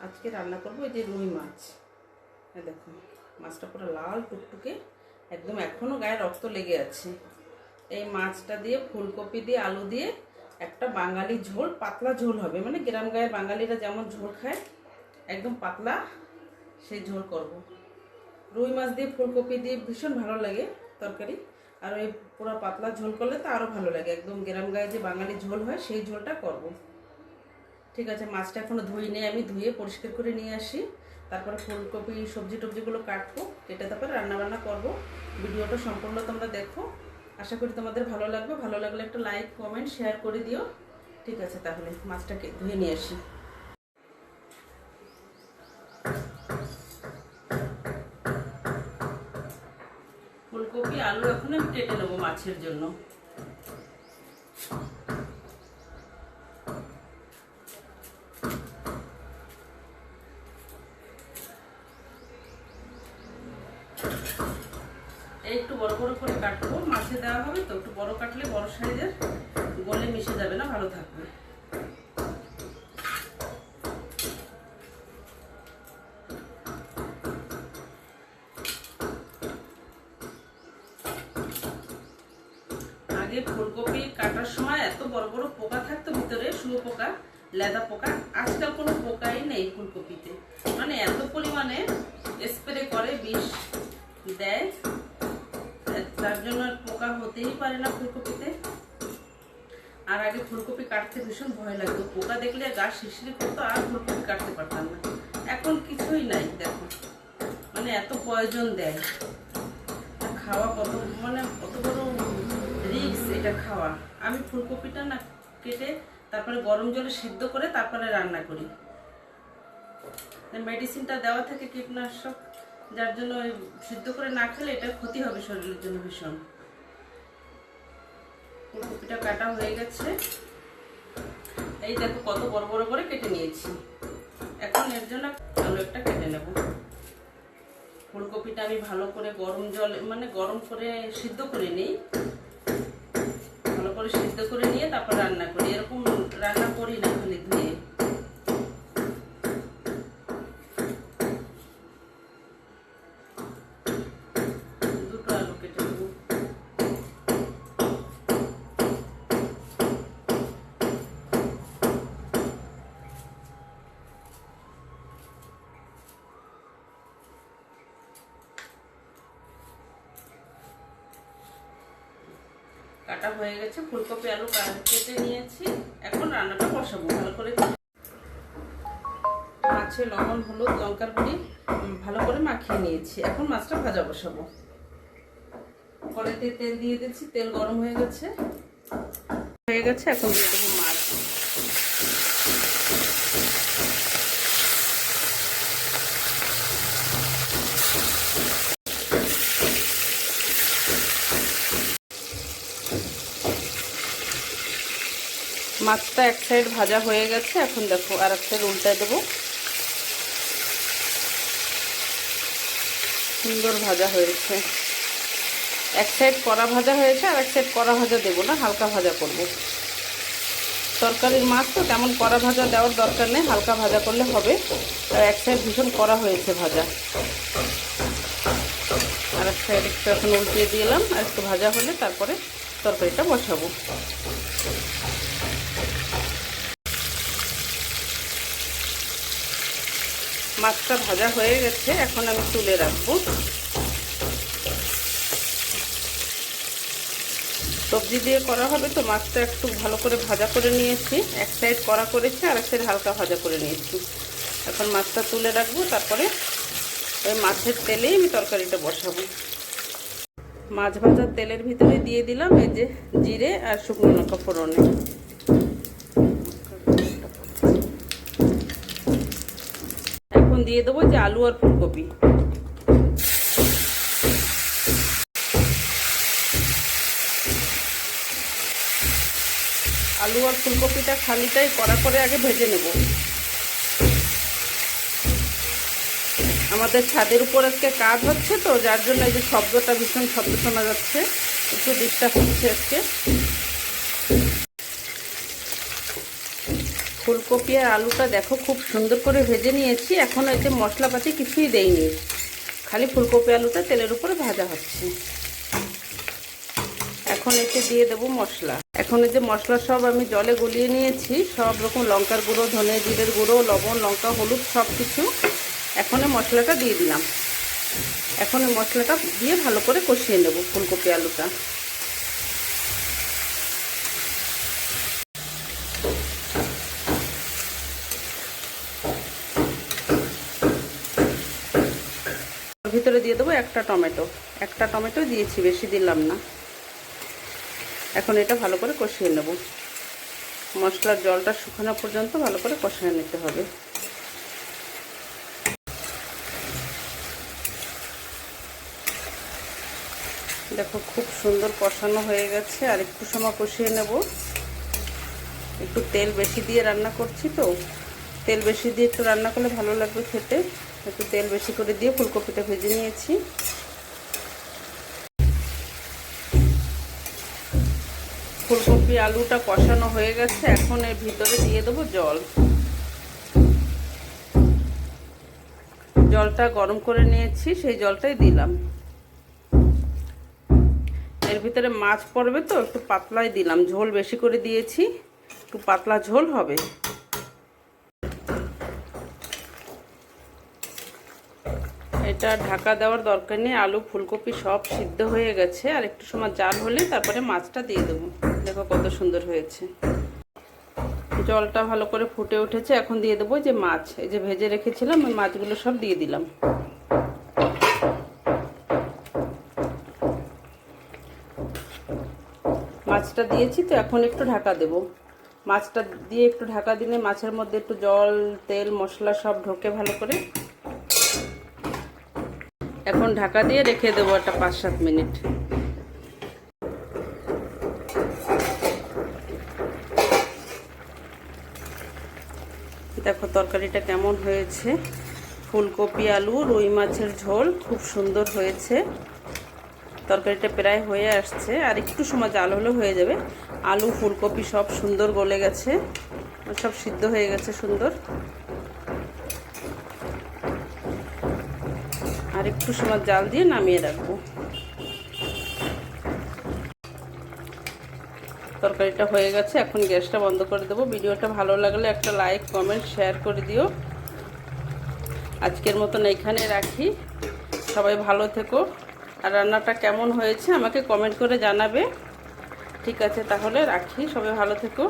আজকে রান্না করব এই যে রুই মাছ। দেখো মাছটা পুরো লাল টুকটুকে, একদম এখনো গায়ে রক্ত লেগে আছে। এই মাছটা দিয়ে ফুলকপি দিয়ে আলু দিয়ে একটা বাঙালি ঝোল, পাতলা ঝোল হবে, মানে গ্রাম গায়ের বাঙালিরা যেমন ঝোল খায় একদম পাতলা সেই ঝোল করব। রুই মাছ দিয়ে ফুলকপি দিয়ে ভীষণ ভালো লাগে তরকারি, আর ওই পুরো পাতলা ঝোল করলে তো আরও ভালো লাগে। একদম গ্রাম গায়ে যে বাঙালি ঝোল হয় সেই ঝোলটা করব। ঠিক আছে, মাছটা এখনো ধুই নিয়ে আমি ধুয়ে পরিষ্কার করে নিয়ে আসি, তারপরে ফুলকপি সবজি টবজিগুলো কাটবো, কেটে তারপরে রান্নাবান্না করব। ভিডিওটা সম্পূর্ণ তোমরা দেখো, আশা করি তোমাদের ভালো লাগবে। ভালো লাগলে একটা লাইক কমেন্ট শেয়ার করে দিও। ঠিক আছে, তাহলে মাছটাকে ধুয়ে নিয়ে আসি। ফুলকপি আলু এখন আমি কেটে নেবো মাছের জন্য। একটু বড় বড় করে কাটবো, মাছে দেওয়া হবে তো একটু বড় কাটলে বড় সাইজের, গলে মিশে যাবে না, ভালো থাকবে। আগে ফুলকপি কাটার সময় এত বড় বড় পোকা থাকতো ভিতরে, শুয়োপোকা, লেদা পোকা। আজকাল কোনো পোকাই নেই ফুলকপিতে, মানে এত পরিমাণে স্প্রে করে, বিষ দেয়, তার জন্য পোকা হতেই পারে না ফুলকপিতে। আর আগে ফুলকপি কাটতে ভীষণ ভয় লাগতো, পোকা দেখলে গা শিরশিরি করতো, আর ফুলকপি কাটতে পারতাম না। এখন কিছুই নাই, দেখো মানে এত প্রয়োজন দেয়। খাওয়া কত, মানে কত বড় রিস্ক এটা খাওয়া। আমি ফুলকপিটা না কেটে তারপরে গরম জলে সিদ্ধ করে তারপরে রান্না করি। মেডিসিনটা দেওয়া থাকে কীটনাশক, যার জন্য সিদ্ধ করে না খেলে এটা ক্ষতি হবে শরীরের জন্য ভীষণ। ফুলকপিটা কাটা হয়ে গেছে, এই দেখো কত বড় বড় করে কেটে নিয়েছি। এখন এর জন্য আলু একটা কেটে নেব। ফুলকপিটা আমি ভালো করে গরম জলে, মানে গরম করে সিদ্ধ করে নিই, ভালো করে সিদ্ধ করে নিয়ে তারপর রান্না করি। এরকম রান্না করি না খালি ধুয়ে। দুটো আলু কেটে নেব। কাটা হয়ে গেছে, ফুলকপি আলু কেটে নিয়েছি। এখন রান্নাটা বসাবো ভালো করে। মাছে লবণ হলুদ লঙ্কার গুঁড়ি ভালো করে মাখিয়ে নিয়েছি। এখন মাছটা ভাজা বসাবো। কড়াইতে তেল দিয়ে দিচ্ছি, তেল গরম হয়ে গেছে। এখন দিয়ে দেবো মাছ। মাছটা এক সাইড ভাজা হয়ে গেছে, এখন দেখো আর এক সাইড উল্টায় দেবো। সুন্দর ভাজা হয়েছে, এক সাইড কড়া ভাজা হয়েছে, আর এক সাইড কড়া ভাজা দেবো না, হালকা ভাজা করব। তরকারির মাছ তো তেমন কড়া ভাজা দেওয়ার দরকার নেই, হালকা ভাজা করলে হবে। আর এক সাইড ভীষণ কড়া হয়েছে ভাজা, আর এক সাইড একটু এখন উল্টিয়ে দিলাম। আর একটু ভাজা হলে তারপরে তরকারিটা বসাবো। মাছটা ভাজা হয়ে গেছে, এখন আমি তুলে রাখবো। সবজি দিয়ে করা হবে তো, মাছটা একটু ভালো করে ভাজা করে নিয়েছি। এক সাইড কড়া করেছি, আর এক সাইড হালকা ভাজা করে নিয়েছি। এখন মাছটা তুলে রাখবো, তারপরে ওই মাছের তেলেই আমি তরকারিটা বসাবো। মাছ ভাজার তেলের ভিতরে দিয়ে দিলাম এই যে জিরে আর শুকনো লঙ্কা ফোড়নে। এখন দিয়ে দেবো যে আলু আর ফুলকপি। আলু আর ফুলকপিটা খালিটাই কড়া করে আগে ভেজে নেব। আমাদের ছাদের উপর আজকে কাজ হচ্ছে তো, যার জন্য এই যে শব্দটা, ভীষণ শব্দ শোনা যাচ্ছে, একটু ডিস্টার্ব হচ্ছে আজকে। ফুলকপি আর আলুটা দেখো খুব সুন্দর করে ভেজে নিয়েছি। এখন এতে মশলাপাতি কিছুই দেইনি, খালি ফুলকপি আলুটা তেলের উপরে ভাজা হচ্ছে। এখন এতে দিয়ে দেবো মশলা। এখন এই যে মশলা সব আমি জলে গলিয়ে নিয়েছি, সব রকম লঙ্কার গুঁড়ো, ধনে জিরের গুঁড়ো, লবণ, লঙ্কা, হলুদ সব কিছু এখন মশলাটা দিয়ে দিলাম। এখন এই মশলাটা দিয়ে ভালো করে কষিয়ে নেব ফুলকপি আলুটা। ভিতরে দিয়ে দেবো একটা টমেটো দিয়েছি, বেশি দিলাম না। এখন এটা ভালো করে কষিয়ে নেব, মশলার জলটা শুকানো পর্যন্ত ভালো করে কষিয়ে নিতে হবে। দেখো খুব সুন্দর কষানো হয়ে গেছে, আর একটু সময় কষিয়ে নেব। একটু তেল বেশি দিয়ে রান্না করছি তো, তেল বেশি দিয়ে একটু রান্না করলে ভালো লাগবে খেতে। একটু তেল বেশি করে দিয়ে ফুলকপিটা ভেজে নিয়েছি। ফুলকপি আলুটা কষানো হয়ে গেছে, এখন এর ভিতরে দিয়ে দেবো জল। জলটা গরম করে নিয়েছি, সেই জলটাই দিলাম। এর ভিতরে মাছ পড়বে তো একটু পাতলাই দিলাম, ঝোল বেশি করে দিয়েছি, একটু পাতলা ঝোল হবে। এটা ঢাকা দেওয়ার দরকার নেই, আলু ফুলকপি সব সিদ্ধ হয়ে গেছে। আর একটু সময় জাল হলে তারপরে মাছটা দিয়ে দেবো। দেখো কত সুন্দর হয়েছে, জলটা ভালো করে ফুটে উঠেছে। এখন দিয়ে দেবো যে মাছ, এই যে ভেজে রেখেছিলাম ওই মাছগুলো সব দিয়ে দিলাম। মাছটা দিয়েছি তো এখন একটু ঢাকা দেব। মাছটা দিয়ে একটু ঢাকা দিলে মাছের মধ্যে একটু জল, তেল, মশলা সব ঢোকে ভালো করে। এখন ঢাকা দিয়ে রেখে দেবো একটা 5-7 মিনিট। দেখো তরকারিটা কেমন হয়েছে, ফুলকপি আলু রুই মাছের ঝোল খুব সুন্দর হয়েছে। তরকারিটা প্রায় হয়ে আসছে, আর একটু সময় জাল হলে হয়ে যাবে। আলু ফুলকপি সব সুন্দর গলে গেছে, সব সিদ্ধ হয়ে গেছে সুন্দর। আর একটু সময় জাল দিয়ে নামিয়ে রাখবো। তরকারিটা হয়ে গেছে, এখন গ্যাসটা বন্ধ করে দেবো। ভিডিওটা ভালো লাগলে একটা লাইক, কমেন্ট, শেয়ার করে দিও। আজকের মতন এইখানে রাখি, সবাই ভালো থেকো। আর রান্নাটা কেমন হয়েছে আমাকে কমেন্ট করে জানাবে। ঠিক আছে তাহলে রাখি, সবাই ভালো থেকো।